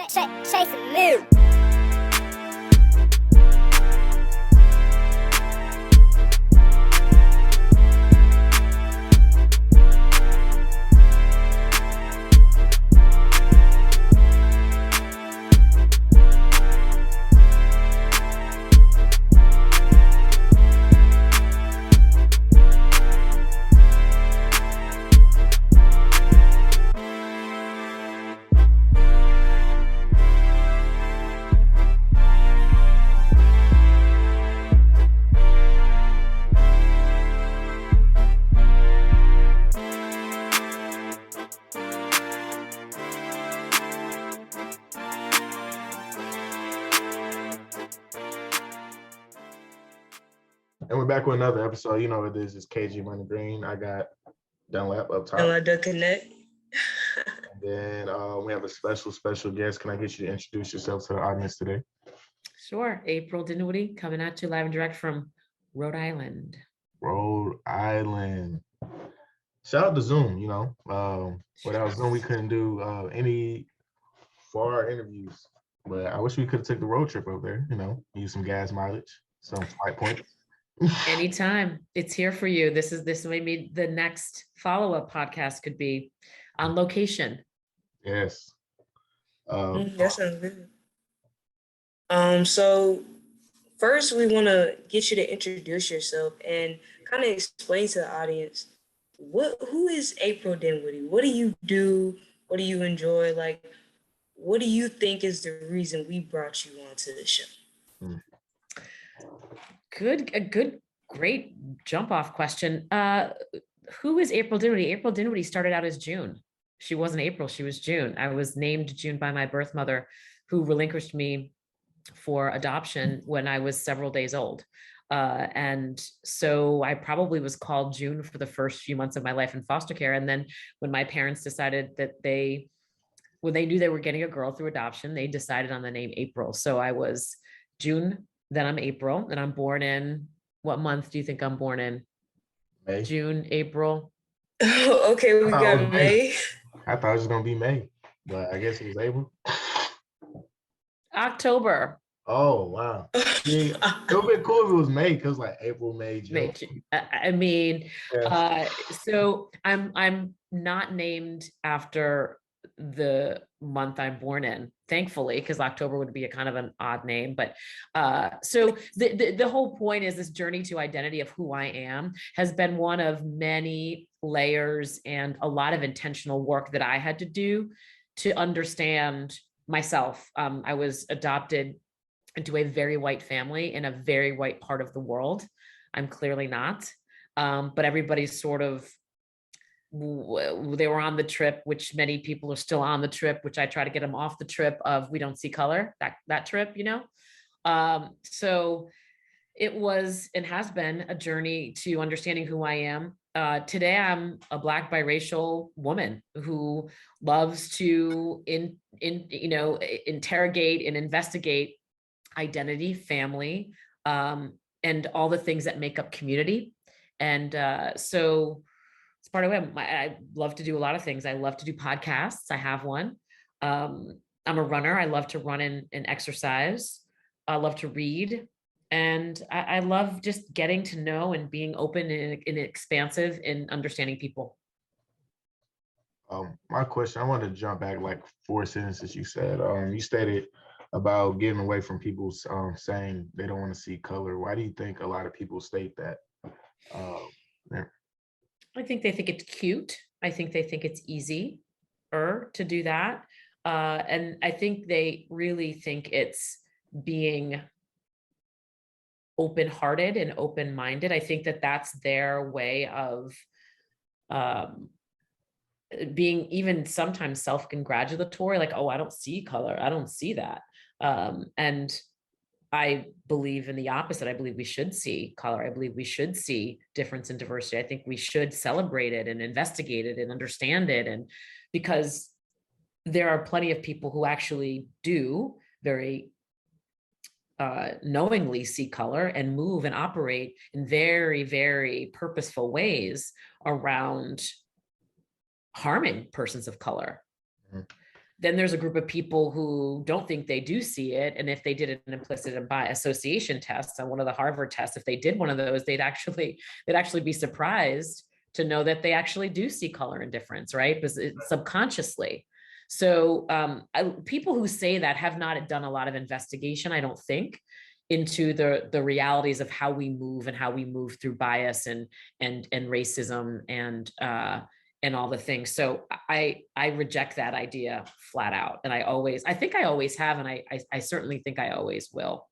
Chase a move. And we're back with another episode. You know what it is. It's KG Money Green. I got Dunlap up top. Dunlap the Connect. And then we have a special guest. Can I get you to introduce yourself to the audience today? Sure. April Dinwoodie coming at you live and direct from Rhode Island. Rhode Island. Shout out to Zoom, you know. Without Zoom, we couldn't do any far interviews. But I wish we could have took the road trip over there, you know, use some gas mileage, some flight points. Anytime. It's here for you. This maybe the next follow-up podcast could be on location. Yes. That sounds good. So first we want to get you to introduce yourself and kind of explain to the audience who is April Dinwoodie? What do you do? What do you enjoy? Like, what do you think is the reason we brought you onto the show? Great jump off question. Who is April Dinwoodie? April Dinwoodie started out as June. She wasn't April, she was June. I was named June by my birth mother, who relinquished me for adoption when I was several days old. And so I probably was called June for the first few months of my life in foster care. And then when my parents decided that when they knew they were getting a girl through adoption, they decided on the name April. So I was June, then I'm April, and I'm born in, what month do you think I'm born in? May. June, April. Okay, we got May. I thought it was gonna be May, but I guess it was April. October. Oh wow! It would be cool if it was May, because like April, May, June. I mean, yeah. So I'm not named after the month I'm born in, thankfully, because October would be a kind of an odd name. But so the whole point is this journey to identity of who I am has been one of many layers and a lot of intentional work that I had to do to understand myself. I was adopted into a very white family in a very white part of the world. I'm clearly not, but everybody's sort of, they were on the trip, which many people are still on the trip, which I try to get them off the trip of we don't see color, that trip, you know? So it was and has been a journey to understanding who I am. Today, I'm a Black biracial woman who loves to interrogate and investigate identity, family, and all the things that make up community. And so it's part of it. I love to do a lot of things. I love to do podcasts. I have one. I'm a runner. I love to run and exercise. I love to read. And I love just getting to know and being open and expansive in understanding people. My question, I want to jump back like 4 sentences you said. You stated about getting away from people saying they don't want to see color. Why do you think a lot of people state that? I think they think it's cute. I think they think it's easier to do that. And I think they really think it's being open-hearted and open-minded. I think that that's their way of being even sometimes self-congratulatory, like, oh, I don't see color. I don't see that. And I believe in the opposite. I believe we should see color. I believe we should see difference and diversity. I think we should celebrate it and investigate it and understand it. And because there are plenty of people who actually do very knowingly see color and move and operate in very, very purposeful ways around harming persons of color. Then there's a group of people who don't think they do see it. And if they did an implicit and by association test on one of the Harvard tests, if they did one of those, they'd actually be surprised to know that they actually do see color and difference, right? Because it's subconsciously. So people who say that have not done a lot of investigation, I don't think, into the realities of how we move and how we move through bias and racism and all the things. So I reject that idea flat out. And I think I always have, and I certainly think I always will.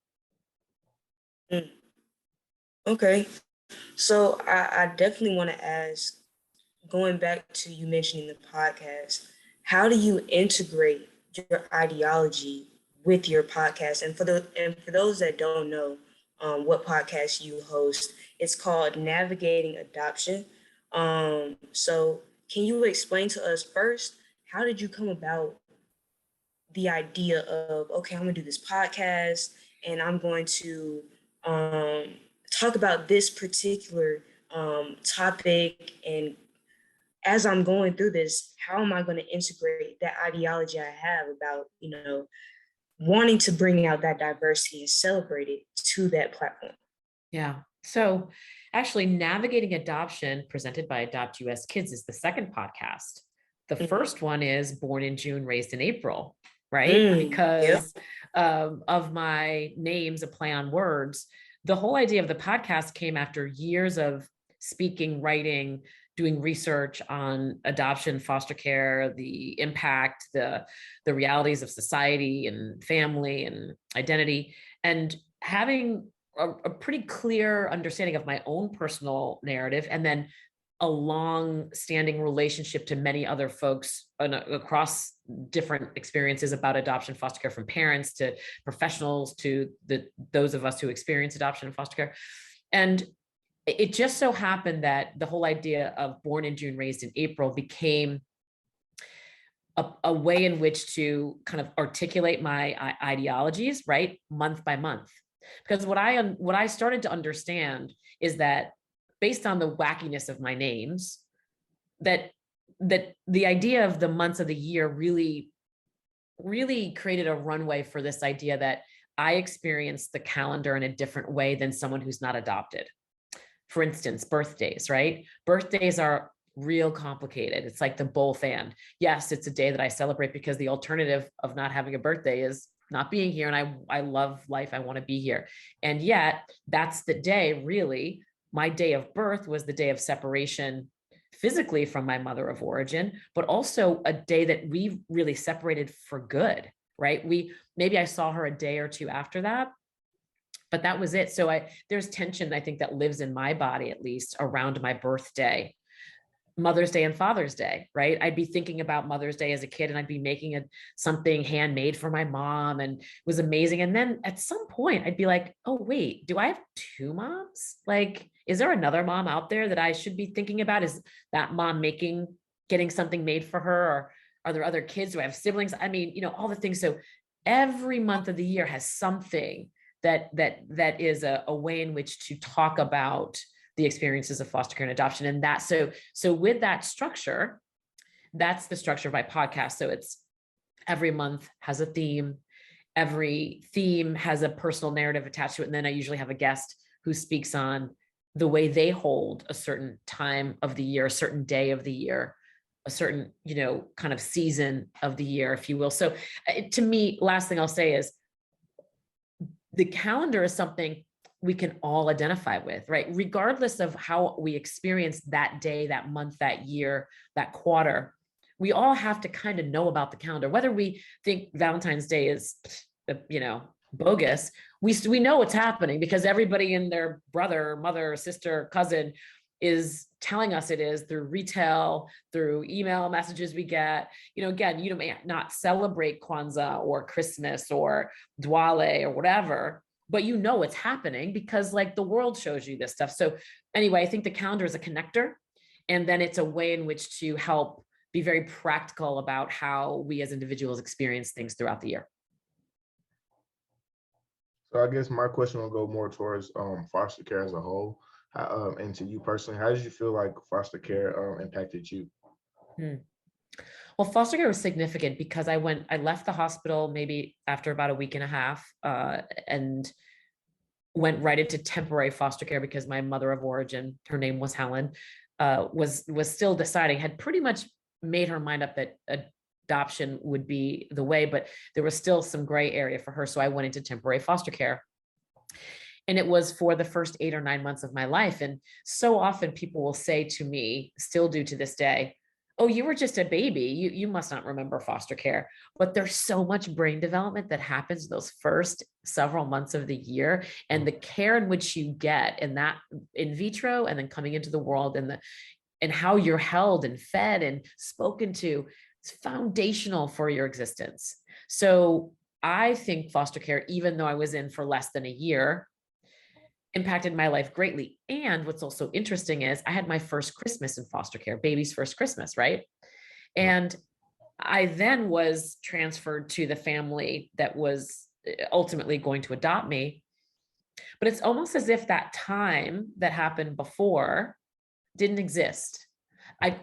Okay. So I definitely want to ask, going back to you mentioning the podcast, how do you integrate your ideology with your podcast? And for those that don't know what podcast you host, it's called Navigating Adoption. So can you explain to us first, how did you come about the idea of, okay, I'm gonna do this podcast and I'm going to talk about this particular topic, and as I'm going through this, how am I going to integrate that ideology I have about, wanting to bring out that diversity and celebrate it to that platform? Yeah. So actually, Navigating Adoption, presented by Adopt US Kids, is the second podcast. The first one is Born in June, Raised in April, right? Because of my names, a play on words. The whole idea of the podcast came after years of speaking, writing, doing research on adoption, foster care, the impact, the realities of society and family and identity, and having a pretty clear understanding of my own personal narrative, and then a long-standing relationship to many other folks across different experiences about adoption, foster care, from parents to professionals to those of us who experience adoption and foster care. And it just so happened that the whole idea of Born in June, Raised in April became a way in which to kind of articulate my ideologies, right, month by month. Because what I started to understand is that, based on the wackiness of my names, that the idea of the months of the year really created a runway for this idea that I experience the calendar in a different way than someone who's not adopted. For instance, birthdays, right? Birthdays are real complicated. It's like the bowl fan. Yes, it's a day that I celebrate because the alternative of not having a birthday is not being here. And I love life. I want to be here. And yet that's the day, really. My day of birth was the day of separation physically from my mother of origin, but also a day that we really separated for good, right? Maybe I saw her a day or two after that, but that was it. So there's tension, I think, that lives in my body, at least, around my birthday, Mother's Day and Father's Day, right? I'd be thinking about Mother's Day as a kid, and I'd be making something handmade for my mom, and it was amazing. And then at some point I'd be like, oh, wait, do I have two moms? Like, is there another mom out there that I should be thinking about? Is that mom getting something made for her? Or are there other kids? Do I have siblings? I mean, all the things. So every month of the year has something that is a way in which to talk about the experiences of foster care and adoption. And that, so with that structure, that's the structure of my podcast. So it's every month has a theme. Every theme has a personal narrative attached to it. And then I usually have a guest who speaks on the way they hold a certain time of the year, a certain day of the year, a certain, kind of season of the year, if you will. So to me, last thing I'll say is the calendar is something we can all identify with, right? Regardless of how we experience that day, that month, that year, that quarter, we all have to kind of know about the calendar. Whether we think Valentine's Day is, bogus, we know what's happening because everybody and their brother, mother, sister, cousin is telling us it is, through retail, through email messages we get. Again, you may not celebrate Kwanzaa or Christmas or Dwale or whatever, but it's happening because the world shows you this stuff. So anyway, I think the calendar is a connector, and then it's a way in which to help be very practical about how we as individuals experience things throughout the year. So I guess my question will go more towards foster care as a whole. And to you personally, how did you feel like foster care impacted you? Well, foster care was significant because I left the hospital maybe after about a week and a half, and went right into temporary foster care because my mother of origin, her name was Helen, was still deciding, had pretty much made her mind up that adoption would be the way, but there was still some gray area for her. So I went into temporary foster care. And it was for the first 8 or 9 months of my life. And so often people will say to me, still do to this day, oh, you were just a baby. You must not remember foster care. But there's so much brain development that happens those first several months of the year. And the care in which you get in that in vitro and then coming into the world and how you're held and fed and spoken to is foundational for your existence. So I think foster care, even though I was in for less than a year, impacted my life greatly. And what's also interesting is I had my first Christmas in foster care, baby's first Christmas, right? And I then was transferred to the family that was ultimately going to adopt me. But it's almost as if that time that happened before didn't exist.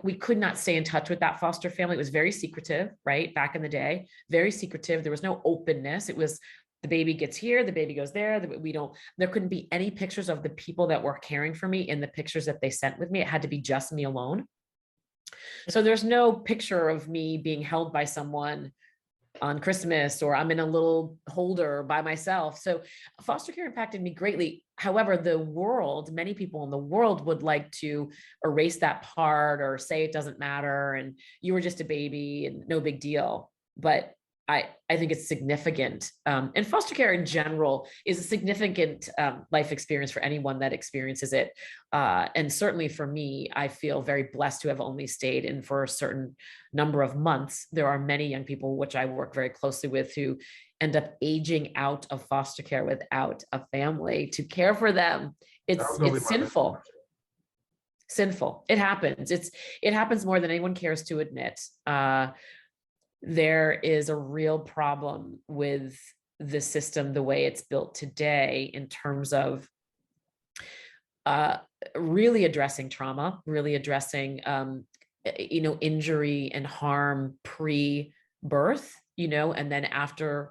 We could not stay in touch with that foster family. It was very secretive, right? Back in the day, very secretive. There was no openness. It was the baby gets here, the baby goes there. There couldn't be any pictures of the people that were caring for me in the pictures that they sent with me. It had to be just me alone. So there's no picture of me being held by someone on Christmas, or I'm in a little holder by myself. So foster care impacted me greatly. However, many people in the world would like to erase that part or say it doesn't matter and you were just a baby and no big deal. But I think it's significant. And foster care in general is a significant life experience for anyone that experiences it. And certainly for me, I feel very blessed to have only stayed in for a certain number of months. There are many young people, which I work very closely with, who end up aging out of foster care without a family to care for them. It's sinful. Sinful. It happens. It happens more than anyone cares to admit. There is a real problem with the system, the way it's built today, in terms of really addressing trauma, really addressing, injury and harm pre-birth, and then after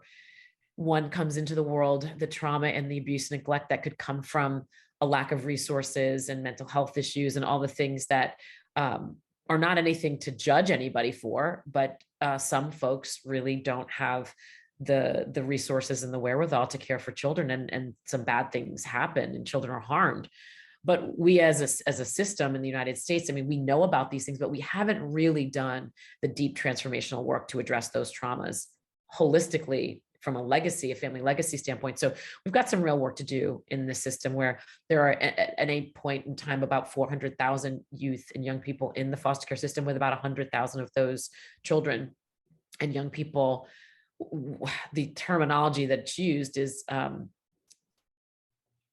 one comes into the world, the trauma and the abuse and neglect that could come from a lack of resources and mental health issues and all the things that are not anything to judge anybody for, but some folks really don't have the resources and the wherewithal to care for children, and some bad things happen and children are harmed. But we as a system in the United States, I mean, we know about these things, but we haven't really done the deep transformational work to address those traumas holistically from a family legacy standpoint. So we've got some real work to do in this system, where there are at a point in time about 400,000 youth and young people in the foster care system, with about 100,000 of those children and young people. The terminology that's used is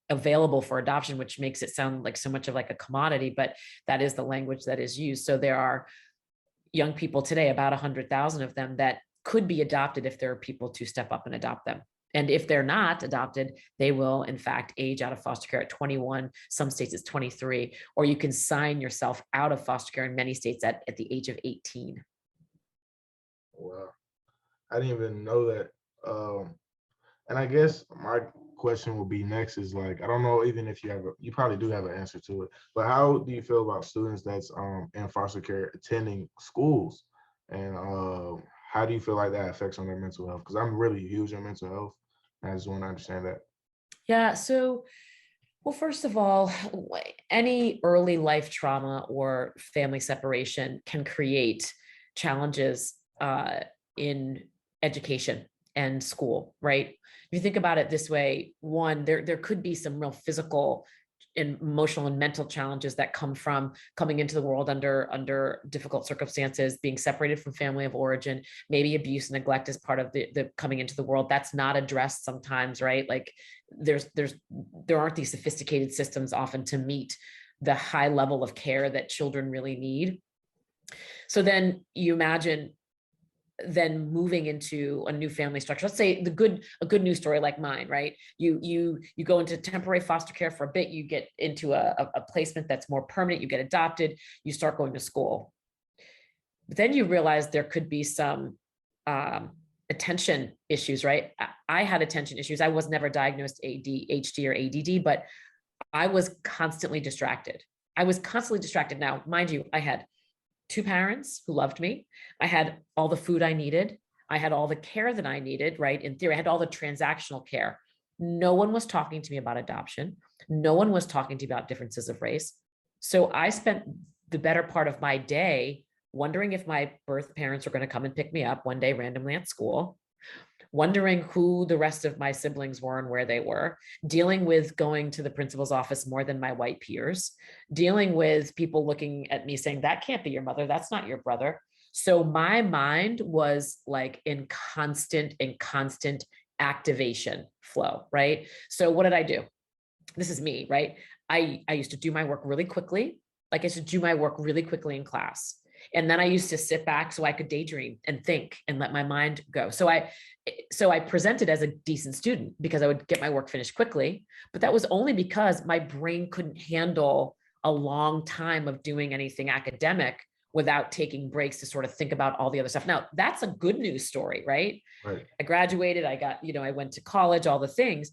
available for adoption, which makes it sound like so much of like a commodity, but that is the language that is used. So there are young people today, about 100,000 of them, that could be adopted if there are people to step up and adopt them. And if they're not adopted, they will in fact age out of foster care at 21. Some states it's 23, or you can sign yourself out of foster care in many states at the age of 18. Wow. I didn't even know that. And I guess my question will be next is, like, I don't know even if you probably do have an answer to it, but how do you feel about students that's in foster care attending schools? And how do you feel like that affects on their mental health? Because I'm really huge on mental health. I just want to understand that. Yeah. So, well, first of all, any early life trauma or family separation can create challenges in education and school, right? If you think about it this way, one, there could be some real physical and emotional and mental challenges that come from coming into the world under difficult circumstances, being separated from family of origin, maybe abuse and neglect as part of the coming into the world. That's not addressed sometimes, right? Like there aren't these sophisticated systems often to meet the high level of care that children really need. So then you imagine then moving into a new family structure. Let's say a good news story like mine, right? You go into temporary foster care for a bit, you get into a placement that's more permanent, you get adopted, you start going to school. But then you realize there could be some attention issues, right? I had attention issues. I was never diagnosed ADHD or ADD, but I was constantly distracted. Now, mind you, I had 2 parents who loved me. I had all the food I needed. I had all the care that I needed, right? In theory, I had all the transactional care. No one was talking to me about adoption. No one was talking to me about differences of race. So I spent the better part of my day wondering if my birth parents were going to come and pick me up one day randomly at school, wondering who the rest of my siblings were and where they were, dealing with going to the principal's office more than my white peers, dealing with people looking at me saying, that can't be your mother, that's not your brother. So my mind was like in constant activation flow, right? So what did I do? This is me, right? I used to do my work really quickly. Like I used to do my work really quickly in class. And then I used to sit back so I could daydream and think and let my mind go. So I presented as a decent student because I would get my work finished quickly, but that was only because my brain couldn't handle a long time of doing anything academic without taking breaks to sort of think about all the other stuff. Now, that's a good news story, right? Right. I graduated, I went to college, all the things.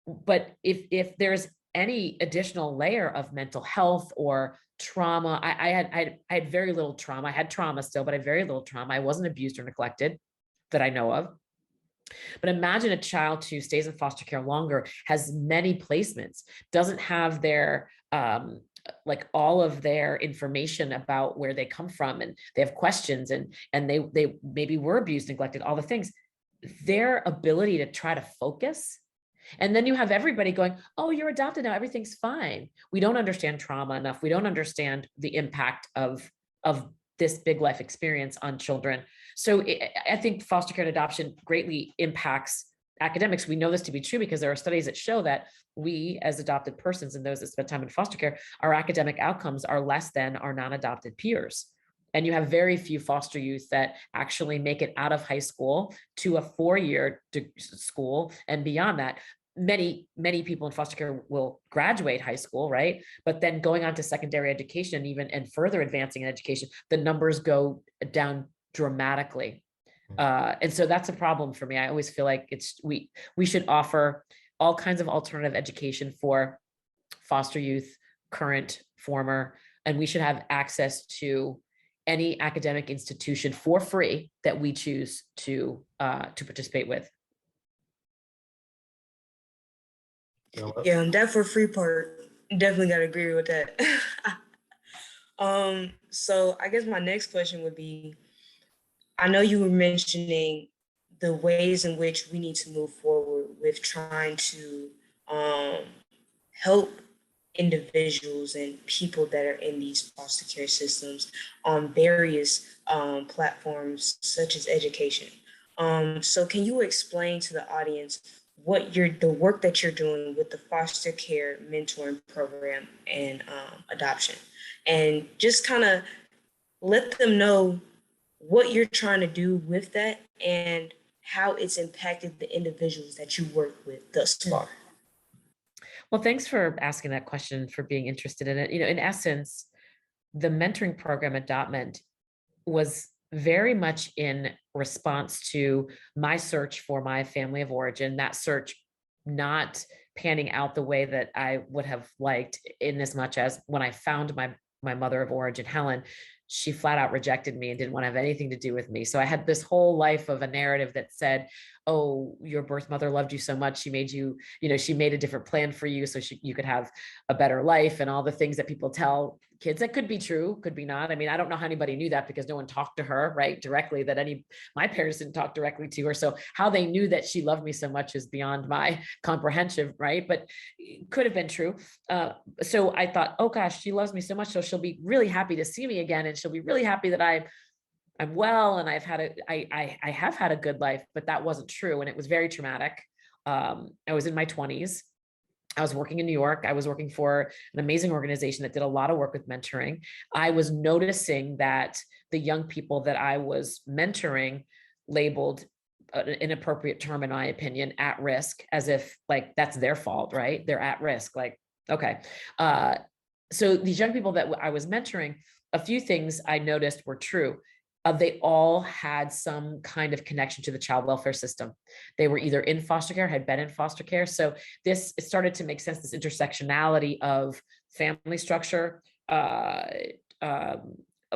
But if there's any additional layer of mental health or trauma, I had very little trauma. I had trauma still, but I had very little trauma. I wasn't abused or neglected that I know of. But imagine a child who stays in foster care longer, has many placements, doesn't have their like all of their information about where they come from, and they have questions, and they maybe were abused, neglected, all the things. Their ability to try to focus. And then you have everybody going, oh, you're adopted now, everything's fine. We don't understand trauma enough. We don't understand the impact of this big life experience on children. So I think foster care and adoption greatly impacts academics. We know this to be true because there are studies that show that we as adopted persons and those that spend time in foster care, our academic outcomes are less than our non-adopted peers. And you have very few foster youth that actually make it out of high school to a 4-year school and beyond that. Many people in foster care will graduate high school, right? But then going on to secondary education, even and further advancing in education, the numbers go down dramatically. And so that's a problem for me. I always feel like we should offer all kinds of alternative education for foster youth, current, former, and we should have access to any academic institution for free that we choose to participate with. Yeah, that for free part, definitely gotta agree with that. So I guess my next question would be, I know you were mentioning the ways in which we need to move forward with trying to help individuals and people that are in these foster care systems on various platforms such as education. So can you explain to the audience the work that you're doing with the foster care mentoring program and adoption, and just kind of let them know what you're trying to do with that and how it's impacted the individuals that you work with thus far? Well, thanks for asking that question, for being interested in it. In essence, the mentoring program AdoptMent was very much in response to my search for my family of origin, that search not panning out the way that I would have liked, in as much as when I found my mother of origin, Helen, she flat out rejected me and didn't want to have anything to do with me. So I had this whole life of a narrative that said, oh, your birth mother loved you so much. She made you, she made a different plan for you so you could have a better life, and all the things that people tell kids. That could be true, could be not. I mean, I don't know how anybody knew that because no one talked to her, right, directly, my parents didn't talk directly to her. So how they knew that she loved me so much is beyond my comprehension, right? But it could have been true. So I thought, oh gosh, she loves me so much, so she'll be really happy to see me again, and she'll be really happy that I'm well, and I have had a good life. But that wasn't true, and it was very traumatic. I was in my 20s. I was working in New York. I was working for an amazing organization that did a lot of work with mentoring. I was noticing that the young people that I was mentoring labeled an inappropriate term, in my opinion, at risk, as if like that's their fault, right? They're at risk. Like, okay. So these young people that I was mentoring, a few things I noticed were true. they all had some kind of connection to the child welfare system. They were either in foster care, had been in foster care. So it started to make sense, this intersectionality of family structure, of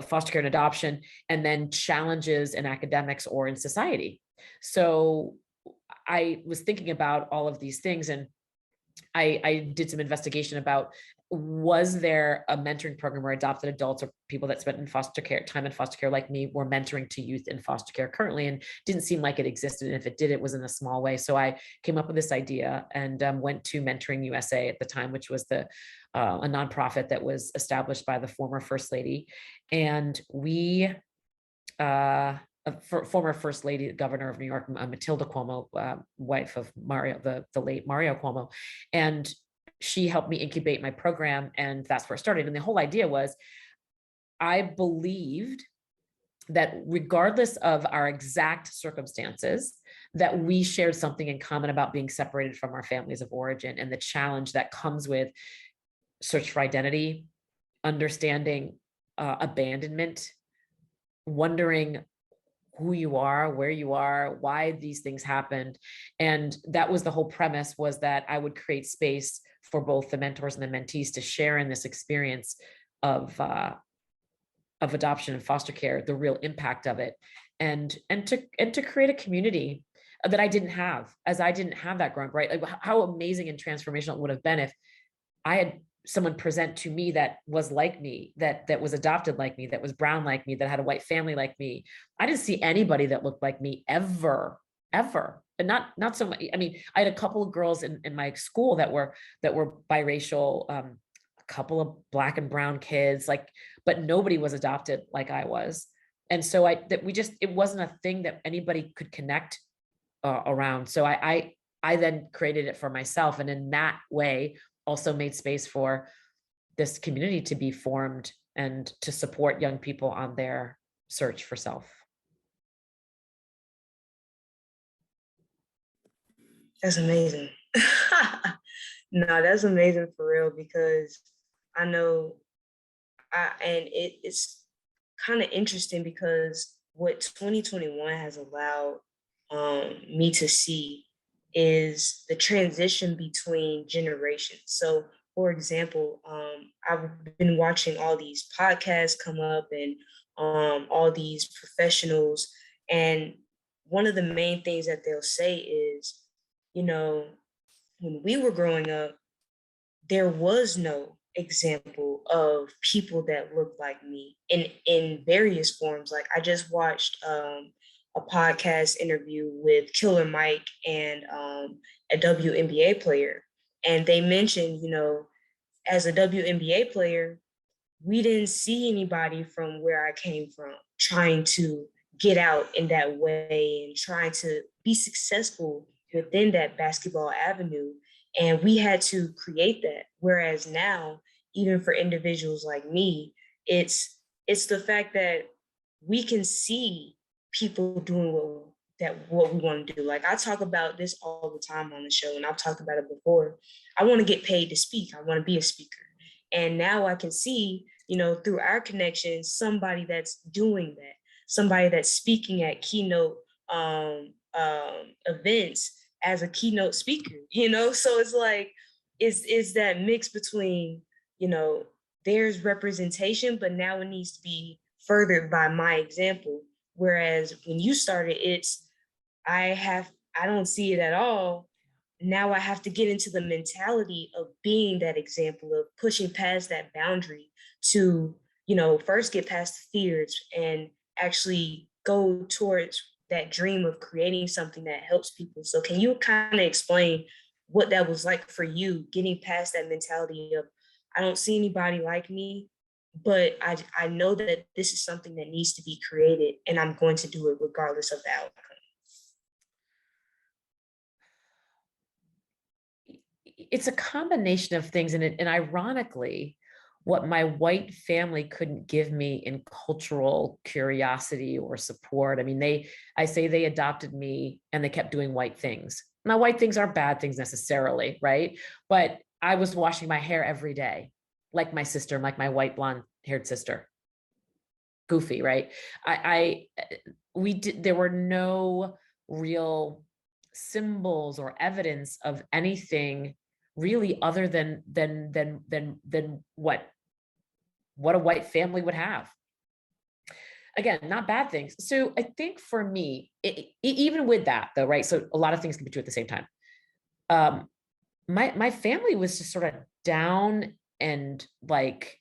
foster care and adoption, and then challenges in academics or in society. So I was thinking about all of these things, and I did some investigation about, was there a mentoring program where adopted adults or people that spent in foster care, time in foster care like me, were mentoring to youth in foster care currently, and didn't seem like it existed. And if it did, it was in a small way. So I came up with this idea and went to Mentoring USA at the time, which was a nonprofit that was established by the former First Lady. And we, former First Lady, Governor of New York, Matilda Cuomo, wife of Mario, the late Mario Cuomo, and she helped me incubate my program, and that's where it started. And the whole idea was, I believed that regardless of our exact circumstances, that we shared something in common about being separated from our families of origin, and the challenge that comes with search for identity, understanding abandonment, wondering who you are, where you are, why these things happened. And that was the whole premise, was that I would create space for both the mentors and the mentees to share in this experience of adoption and foster care, the real impact of it, and to create a community that I didn't have, as I didn't have that growing up, right? Like, how amazing and transformational it would have been if I had someone present to me that was like me, that was adopted like me, that was brown like me, that had a white family like me. I didn't see anybody that looked like me ever, and not so much. I mean, I had a couple of girls in my school that were biracial, a couple of Black and brown kids, like, but nobody was adopted like I was. And so it wasn't a thing that anybody could connect around. So I then created it for myself, and in that way also made space for this community to be formed and to support young people on their search for self. That's amazing. No, that's amazing for real, because I know, it's kind of interesting because what 2021 has allowed me to see is the transition between generations. So, for example, I've been watching all these podcasts come up, and all these professionals, and one of the main things that they'll say is, when we were growing up, there was no example of people that looked like me in various forms. Like, I just watched a podcast interview with Killer Mike and a WNBA player, and they mentioned, as a WNBA player, we didn't see anybody from where I came from trying to get out in that way and trying to be successful within that basketball avenue. And we had to create that. Whereas now, even for individuals like me, it's the fact that we can see people doing what we want to do. Like, I talk about this all the time on the show, and I've talked about it before. I want to get paid to speak. I want to be a speaker. And now I can see, through our connections, somebody that's doing that, somebody that's speaking at keynote events as a keynote speaker, So it's like, it's that mix between, there's representation, but now it needs to be furthered by my example. Whereas when you started, I don't see it at all. Now I have to get into the mentality of being that example, of pushing past that boundary to, first get past the fears and actually go towards that dream of creating something that helps people. So can you kind of explain what that was like for you, getting past that mentality of, I don't see anybody like me, but I know that this is something that needs to be created, and I'm going to do it regardless of the outcome? It's a combination of things, and ironically, what my white family couldn't give me in cultural curiosity or support. I mean, I say they adopted me and they kept doing white things. Now, white things aren't bad things necessarily, right? But I was washing my hair every day, like my sister, like my white blonde haired sister. goofy, right? There were no real symbols or evidence of anything really other than what a white family would have. Again, not bad things. So I think for me, even with that though, right? So a lot of things can be true at the same time. My family was just sort of down and like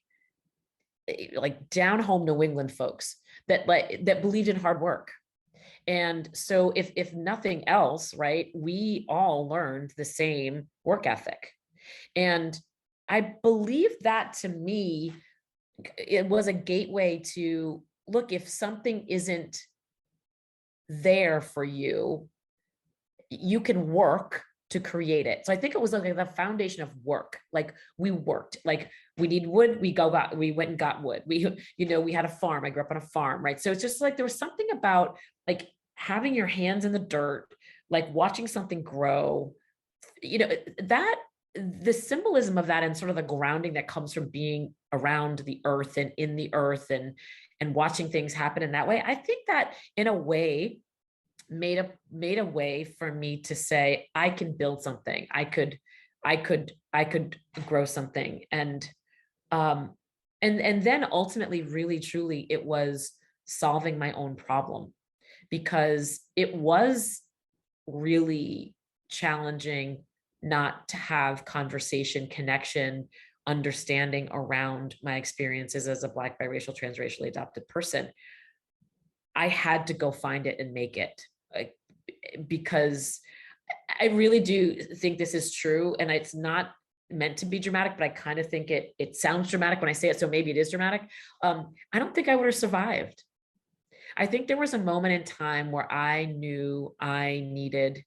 down home New England folks that believed in hard work. And so if nothing else, right, we all learned the same work ethic. And I believe that, to me, it was a gateway to, look, if something isn't there for you, you can work to create it. So I think it was like the foundation of work. Like we worked, like we need wood, we went and got wood. We had a farm. I grew up on a farm, right? So it's just like, there was something about like having your hands in the dirt, like watching something grow, that the symbolism of that, and sort of the grounding that comes from being around the earth and in the earth and watching things happen in that way. I think that in a way made a way for me to say, I can build something. I could grow something. And then ultimately, really, truly, it was solving my own problem, because it was really challenging not to have conversation, connection, understanding around my experiences as a Black, biracial, transracially adopted person. I had to go find it and make it, because I really do think this is true. And it's not meant to be dramatic, but I kind of think it sounds dramatic when I say it, so maybe it is dramatic. I don't think I would have survived. I think there was a moment in time where I knew I needed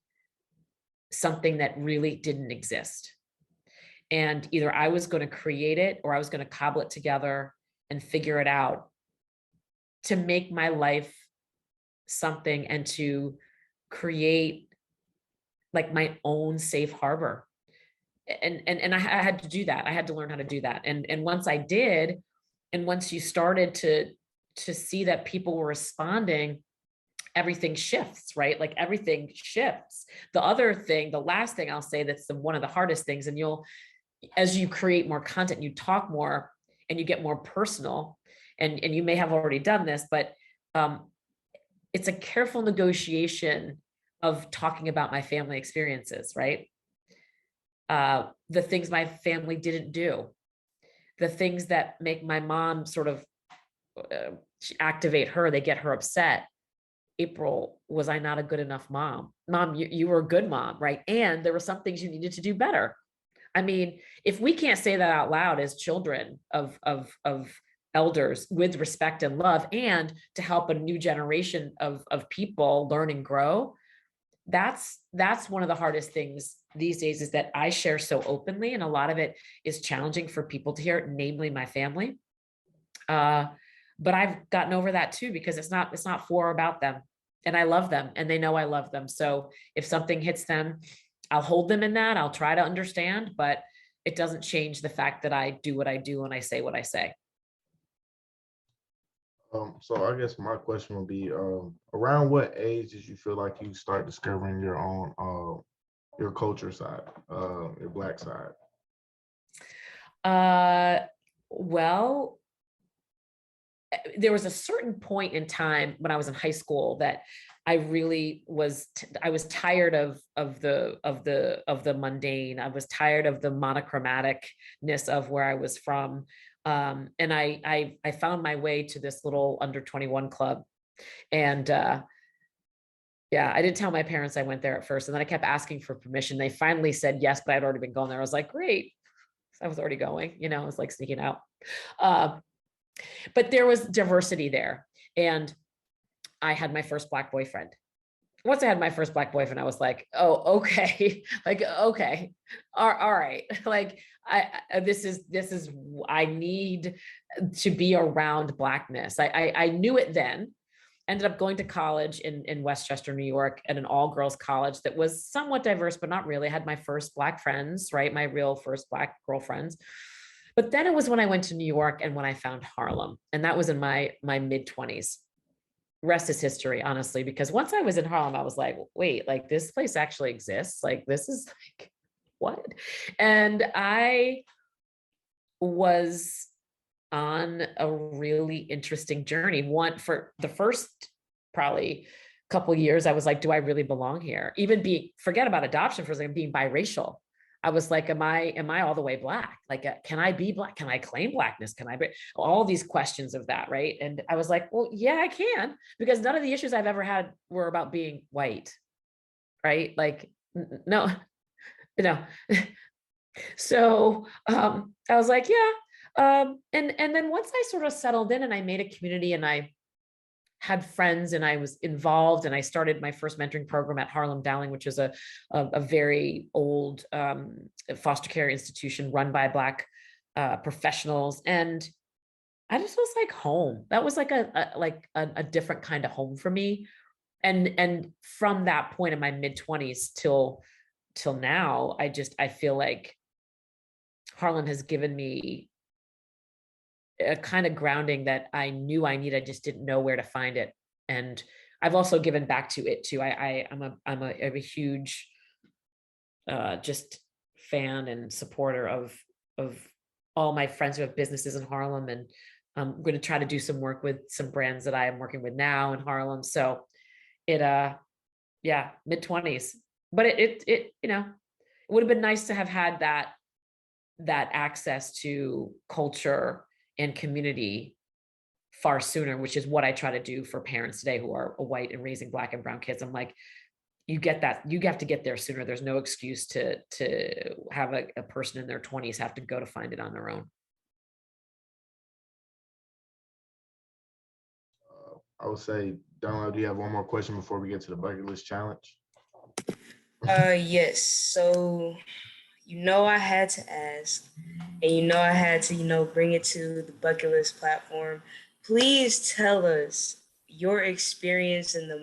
something that really didn't exist. And either I was going to create it or I was going to cobble it together and figure it out to make my life something and to create like my own safe harbor. And I had to do that. I had to learn how to do that. And once I did, and once you started to see that people were responding, everything shifts, right? Like everything shifts. The last thing I'll say, that's one of the hardest things, and as you create more content, you talk more and you get more personal, and you may have already done this, but it's a careful negotiation of talking about my family experiences, right? The things my family didn't do, the things that make my mom sort of activate her, they get her upset. April, was I not a good enough mom? Mom, you were a good mom, right? And there were some things you needed to do better. I mean, if we can't say that out loud as children of elders with respect and love, and to help a new generation of people learn and grow, that's one of the hardest things these days, is that I share so openly, and a lot of it is challenging for people to hear, namely my family. But I've gotten over that too, because it's not for or about them, and I love them and they know I love them. So if something hits them, I'll hold them in that. I'll try to understand, but it doesn't change the fact that I do what I do and I say what I say. So I guess my question would be, around what age did you feel like you start discovering your own, your culture side, your Black side? Well, there was a certain point in time when I was in high school that I really was, I was tired of the mundane. I was tired of the monochromaticness of where I was from. And I found my way to this little under 21 club. And yeah, I didn't tell my parents I went there at first. And then I kept asking for permission. They finally said yes, but I'd already been going there. I was like, great. I was already going, I was like sneaking out. But there was diversity there. And I had my first Black boyfriend. Once I had my first Black boyfriend, I was like, oh, okay. Like, okay. All right. Like, this is, I need to be around Blackness. I knew it then. Ended up going to college in Westchester, New York, at an all-girls college that was somewhat diverse, but not really. I had my first Black friends, right? My real first Black girlfriends. But then it was when I went to New York and when I found Harlem, and that was in my mid-20s. Rest is history, honestly, because once I was in Harlem, I was like, wait, like this place actually exists. Like this is like what? And I was on a really interesting journey. One, for the first probably couple years, I was like, do I really belong here? Even forget about adoption for a second, being biracial. I was like, am I all the way Black? Like, can I be Black? Can I claim Blackness? Can I be all these questions of that, right? And I was like, well, yeah, I can, because none of the issues I've ever had were about being white, right? Like, no, no. So I was like, yeah. And then once I sort of settled in and I made a community and I had friends and I was involved and I started my first mentoring program at Harlem Dowling, which is a very old foster care institution run by Black professionals. And I just was like home. That was like a different kind of home for me. And from that point in my mid-20s till now, I feel like Harlem has given me a kind of grounding that I knew I needed. I just didn't know where to find it. And I've also given back to it too. I'm a huge just fan and supporter of all my friends who have businesses in Harlem. And I'm going to try to do some work with some brands that I am working with now in Harlem. So it yeah, mid-20s. But it it would have been nice to have had that access to culture and community far sooner, which is what I try to do for parents today who are white and raising Black and brown kids. I'm like, you get that, you have to get there sooner. There's no excuse to have a person in their 20s have to go to find it on their own. I would say, Donald, do you have one more question before we get to the bucket list challenge? Yes. So, I had to ask, and I had to, bring it to the bucket list platform. Please tell us your experience and the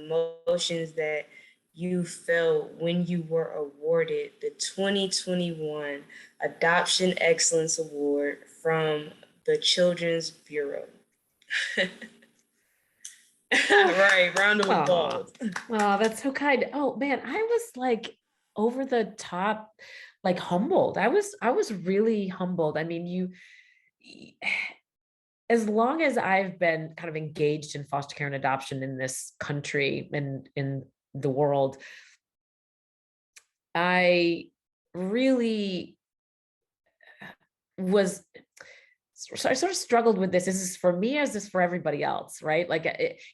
emotions that you felt when you were awarded the 2021 Adoption Excellence Award from the Children's Bureau. Right, round of applause. Oh, that's so kind. Oh man, I was like over the top, like humbled. I was really humbled. I mean, as long as I've been kind of engaged in foster care and adoption in this country and in the world, I really was, so I sort of struggled with this. Is this for me? Is this for everybody else? Right? Like,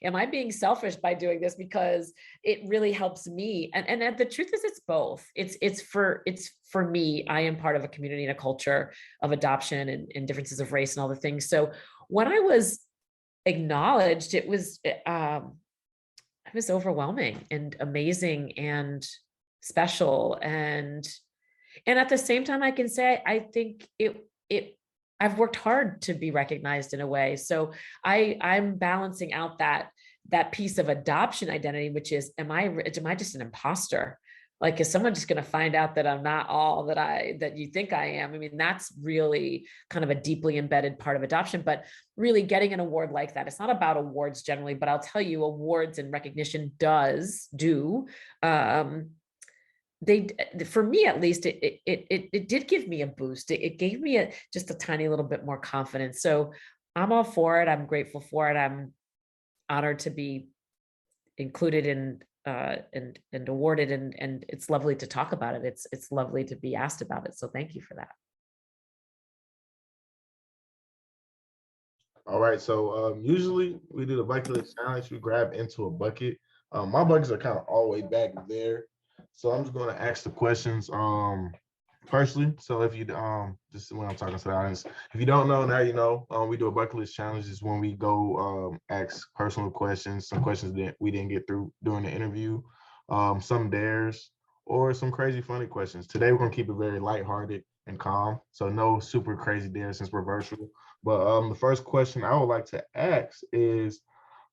am I being selfish by doing this because it really helps me? And the truth is, it's both. It's for me. I am part of a community and a culture of adoption and differences of race and all the things. So when I was acknowledged, it was overwhelming and amazing and special. And at the same time, I can say I think I've worked hard to be recognized in a way. So I'm balancing out that piece of adoption identity, which is, am I just an imposter? Like, is someone just going to find out that I'm not all that you think I am? I mean, that's really kind of a deeply embedded part of adoption, but really getting an award like that, it's not about awards generally, but I'll tell you, awards and recognition for me at least, it did give me a boost. It gave me just a tiny little bit more confidence. So I'm all for it. I'm grateful for it. I'm honored to be included and awarded, and it's lovely to talk about it. It's lovely to be asked about it. So thank you for that. All right, so usually we do the bucket list challenge. We grab into a bucket. My buckets are kind of all the way back there, so I'm just going to ask the questions personally. So if you just when I'm talking to the audience, if you don't know, now you know. We do a bucket list challenge. Is when we go ask personal questions, some questions that we didn't get through during the interview, some dares, or some crazy funny questions. Today we're gonna keep it very lighthearted and calm, so no super crazy dares since we're virtual. But the first question I would like to ask is,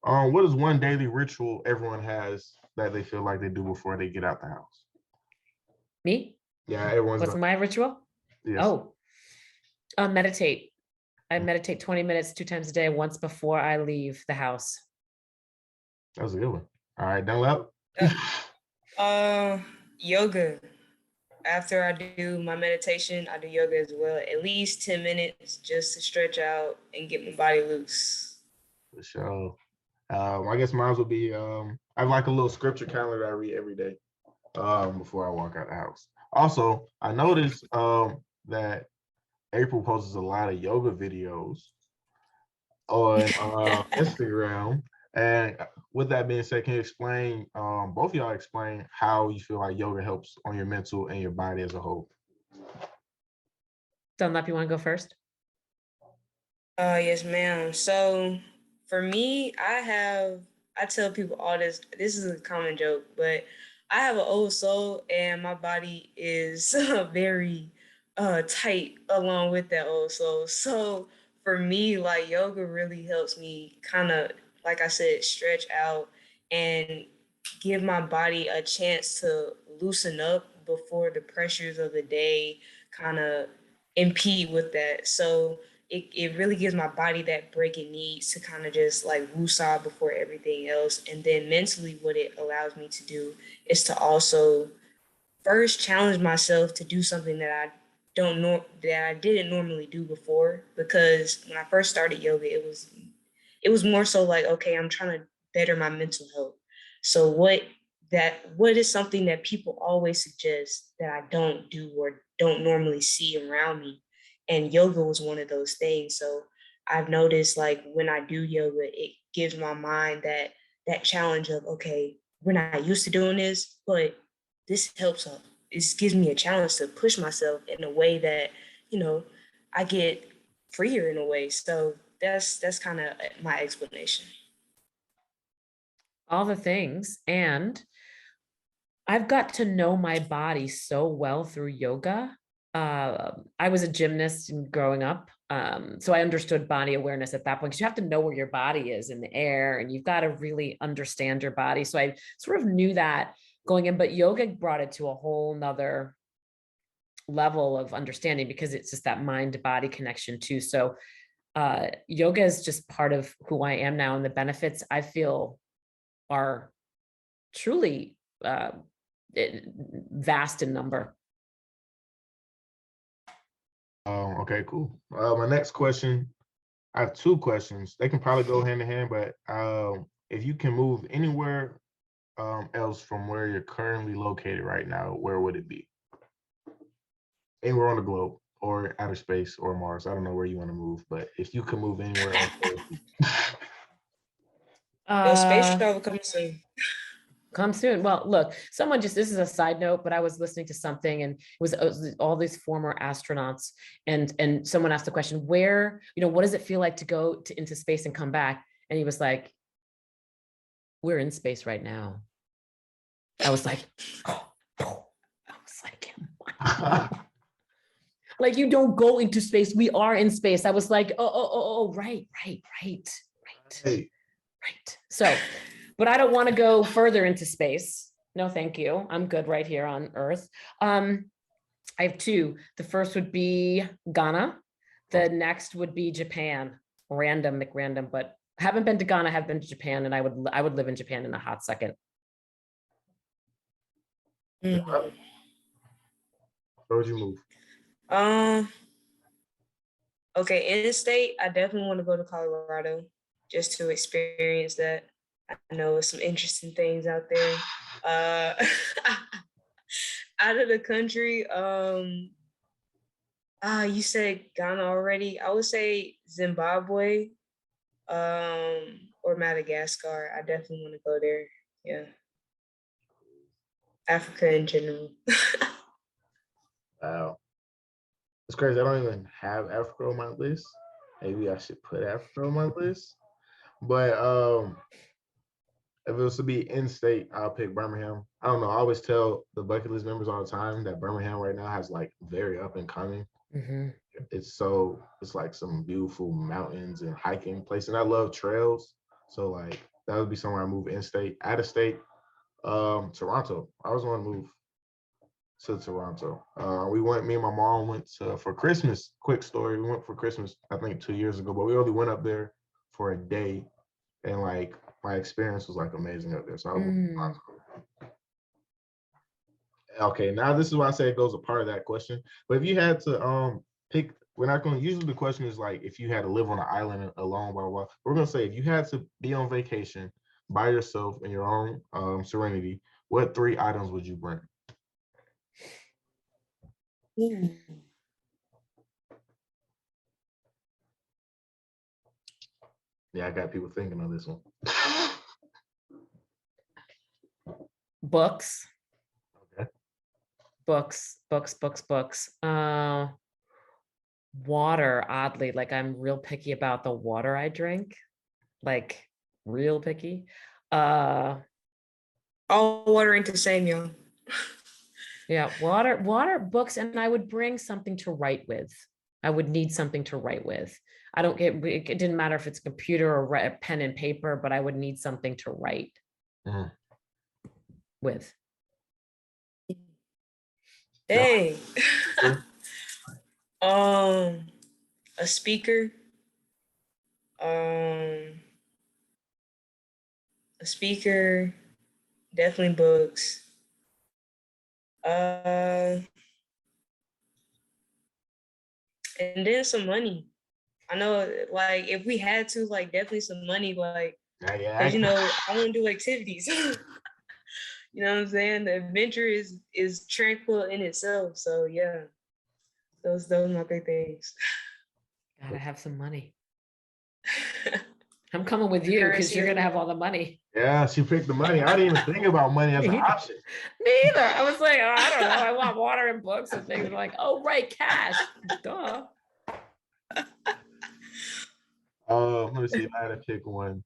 what is one daily ritual everyone has that they feel like they do before they get out the house? Me? Yeah, everyone's. What's my ritual? Yes. Oh, Meditate. I meditate 20 minutes 2 times a day, once before I leave the house. That was a good one. All right, Dunlap. Yoga. After I do my meditation, I do yoga as well. At least 10 minutes just to stretch out and get my body loose. For sure. I guess mine will be I have like a little scripture calendar that I read every day before I walk out the house. Also, I noticed that April posts a lot of yoga videos on Instagram. And with that being said, can you explain, both of y'all explain how you feel like yoga helps on your mental and your body as a whole? Dunlap, you want to go first? Yes, ma'am. So for me, I tell people all this is a common joke, but I have an old soul and my body is very tight along with that old soul. So for me, like yoga really helps me kind of, like I said, stretch out and give my body a chance to loosen up before the pressures of the day kind of impede with that. So it really gives my body that break it needs to kind of just like woosah before everything else. And then mentally, what it allows me to do is to also first challenge myself to do something that I don't know that I didn't normally do before. Because when I first started yoga, it was more so like, okay, I'm trying to better my mental health. So what is something that people always suggest that I don't do or don't normally see around me? And yoga was one of those things. So I've noticed like when I do yoga, it gives my mind that challenge of, okay, we're not used to doing this, but this helps up. It gives me a challenge to push myself in a way that, you know, I get freer in a way. So that's kind of my explanation. All the things. And I've got to know my body so well through yoga. I was a gymnast growing up. So I understood body awareness at that point, because you have to know where your body is in the air and you've got to really understand your body. So I sort of knew that going in, but yoga brought it to a whole nother level of understanding, because it's just that mind body connection too. So yoga is just part of who I am now, and the benefits I feel are truly vast in number. Okay, cool. My next question, I have two questions. They can probably go hand in hand, but if you can move anywhere else from where you're currently located right now, where would it be? Anywhere on the globe or outer space or Mars. I don't know where you want to move, but if you can move anywhere else, where would it be? Space travel coming soon. Come soon. Well, look, this is a side note, but I was listening to something, and it was all these former astronauts, and someone asked the question, where, what does it feel like to go into space and come back? And he was like, we're in space right now. I was like, like, you don't go into space. We are in space. I was like, right. So, but I don't want to go further into space. No, thank you. I'm good right here on Earth. I have two. The first would be Ghana. The next would be Japan. McRandom, but haven't been to Ghana, have been to Japan, and I would live in Japan in a hot second. Where would you move? Okay, in the state, I definitely want to go to Colorado just to experience that. I know some interesting things out there. Out of the country, you said Ghana already. I would say Zimbabwe, or Madagascar. I definitely want to go there. Yeah. Africa in general. Wow. It's crazy. I don't even have Africa on my list. Maybe I should put Africa on my list. But if it was to be in state, I'll pick Birmingham. I don't know. I always tell the bucket list members all the time that Birmingham right now has like very up and coming. Mm-hmm. It's like some beautiful mountains and hiking place. And I love trails. So like that would be somewhere I move in state. Out of state, Toronto. I always want to move to Toronto. Me and my mom went for Christmas. Quick story. We went for Christmas, I think 2 years ago, but we only went up there for a day, and like my experience was like amazing up there. So I was okay. Now this is why I say it goes a part of that question. But if you had to pick, we're not going to. Usually the question is like if you had to live on an island alone, blah blah blah. We're going to say if you had to be on vacation by yourself in your own serenity, what 3 items would you bring? Yeah, I got people thinking of this one. Books. Okay. Books. Water, oddly, like I'm real picky about the water I drink, like real picky. All water ain't the same, y'all. Yeah, water, books, and I would bring something to write with. I would need something to write with. I don't get it didn't matter if it's a computer or a pen and paper, but I would need something to write with. Dang. A speaker. A speaker, definitely books. And then some money. I know, like, if we had to, like, definitely some money, like, because, you know, I want to do activities. You know what I'm saying? The adventure is tranquil in itself. So yeah, those are my big things. Gotta have some money. I'm coming with you because you're gonna have all the money. Yeah, she picked the money. I didn't even think about money as an option. Me either. I was like, oh, I don't know. I want water and books and things. I'm like, oh, right, cash. Duh. Let me see if I had to pick one.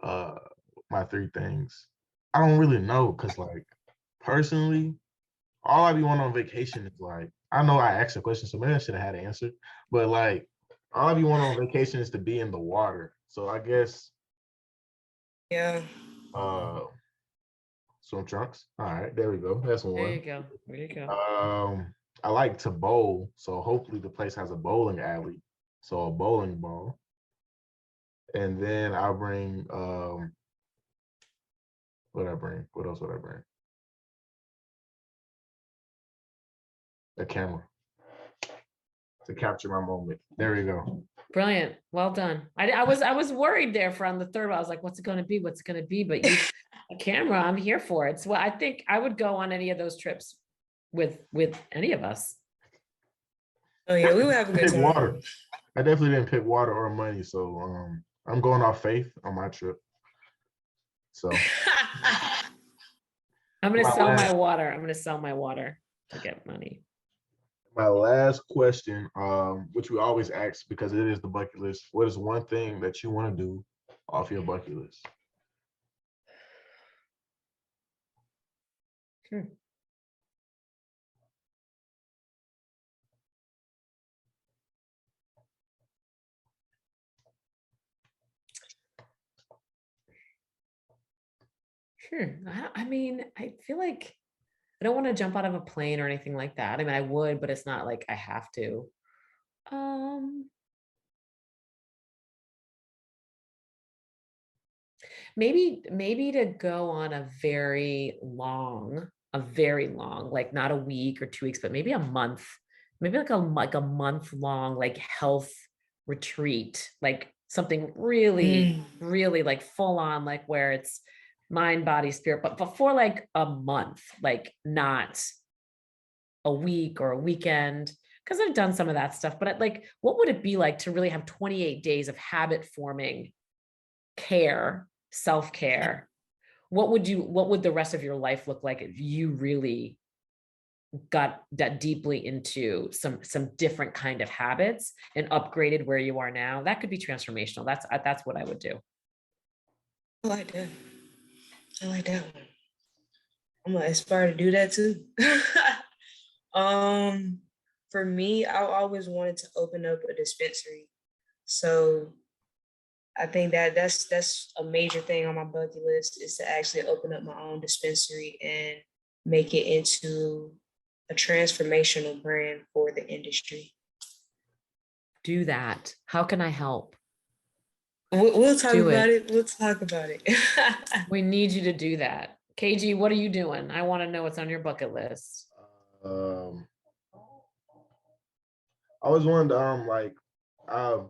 My 3 things. I don't really know because, like, personally, all I be wanting on vacation is like, I know I asked a question, so maybe I should have had an answer. But like, all I be wanting on vacation is to be in the water. So I guess, Yeah. Swim trunks. All right, there we go. That's one. There you go. There you go. I like to bowl, so hopefully the place has a bowling alley, so a bowling ball. And then I'll bring what I bring? What else would I bring? A camera to capture my moment. There we go. Brilliant. Well done. I was worried there for on the third one. I was like, what's it going to be? What's it going to be? But you, a camera, I'm here for it. So I think I would go on any of those trips with any of us. Oh yeah, we would have a good time. Water. I definitely didn't pick water or money, so I'm going off faith on my trip. So I'm gonna sell my water. I'm gonna sell my water to get money. My last question, which we always ask because it is the bucket list. What is one thing that you want to do off your bucket list? I mean, I feel like I don't want to jump out of a plane or anything like that. I mean, I would, but it's not like I have to. Maybe to go on a very long, like not a week or 2 weeks, but maybe a month, maybe like a month long, like health retreat, like something really, really like full on, like where it's mind, body, spirit, but before like a month, like not a week or a weekend, because I've done some of that stuff. But like, what would it be like to really have 28 days of habit forming care, self-care? What would the rest of your life look like if you really got that deeply into some different kind of habits and upgraded where you are now? That could be transformational. That's what I would do. I like that. I like that one. I'm gonna aspire to do that too. For me, I always wanted to open up a dispensary. So I think that's a major thing on my bucket list, is to actually open up my own dispensary and make it into a transformational brand for the industry. Do that. How can I help? We'll talk Do about it. it. We'll talk about it. We need you to do that. KG, what are you doing? I want to know what's on your bucket list. I always wanted to like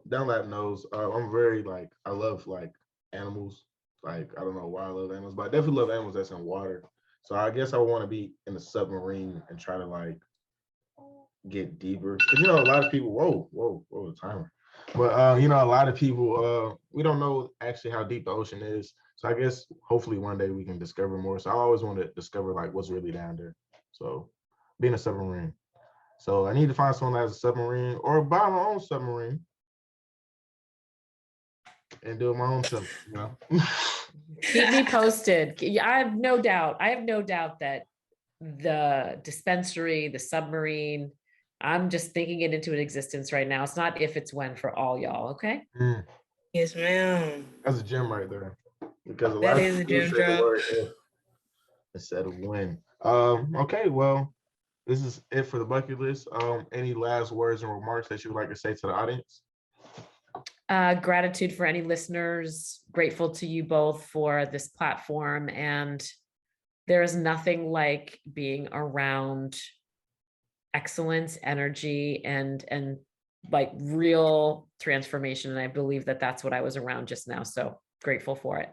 Dunlap knows I'm very like I love like animals. Like I don't know why I love animals, but I definitely love animals that's in water. So I guess I want to be in the submarine and try to like get deeper. 'Cause, you know, a lot of people. Whoa, the timer. But you know, a lot of people. We don't know actually how deep the ocean is. So I guess hopefully one day we can discover more. So I always want to discover like what's really down there. So being a submarine. So I need to find someone that has a submarine or buy my own submarine and do my own something, you know. Keep me posted. I have no doubt that the dispensary, the submarine, I'm just thinking it into existence right now. It's not if, it's when for all y'all. Okay. Yes, ma'am. That's a gem right there. Because a lot That of is a people gem say the drop. word if instead of when. Okay, well, this is it for the bucket list. Any last words and remarks that you would like to say to the audience? Gratitude for any listeners. Grateful to you both for this platform. And there is nothing like being around excellence, energy, and like real transformation. And I believe that that's what I was around just now. So grateful for it.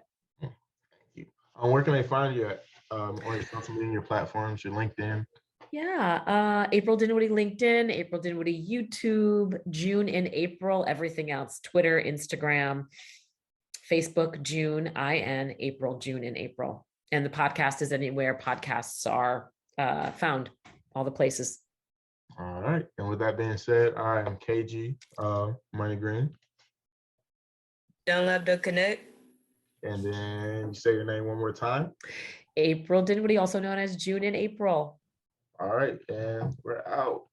Where can they find you at? On your social media platforms, your LinkedIn? Yeah, April Dinwoodie LinkedIn, April Dinwoodie YouTube, June in April, everything else, Twitter, Instagram, Facebook, June, IN, April, June in April. And the podcast is anywhere podcasts are found, all the places. All right. And with that being said, I am KG Money Green. Dunlap Connect. And then you say your name one more time. April Dinwoodie, also known as June in April. All right. And we're out.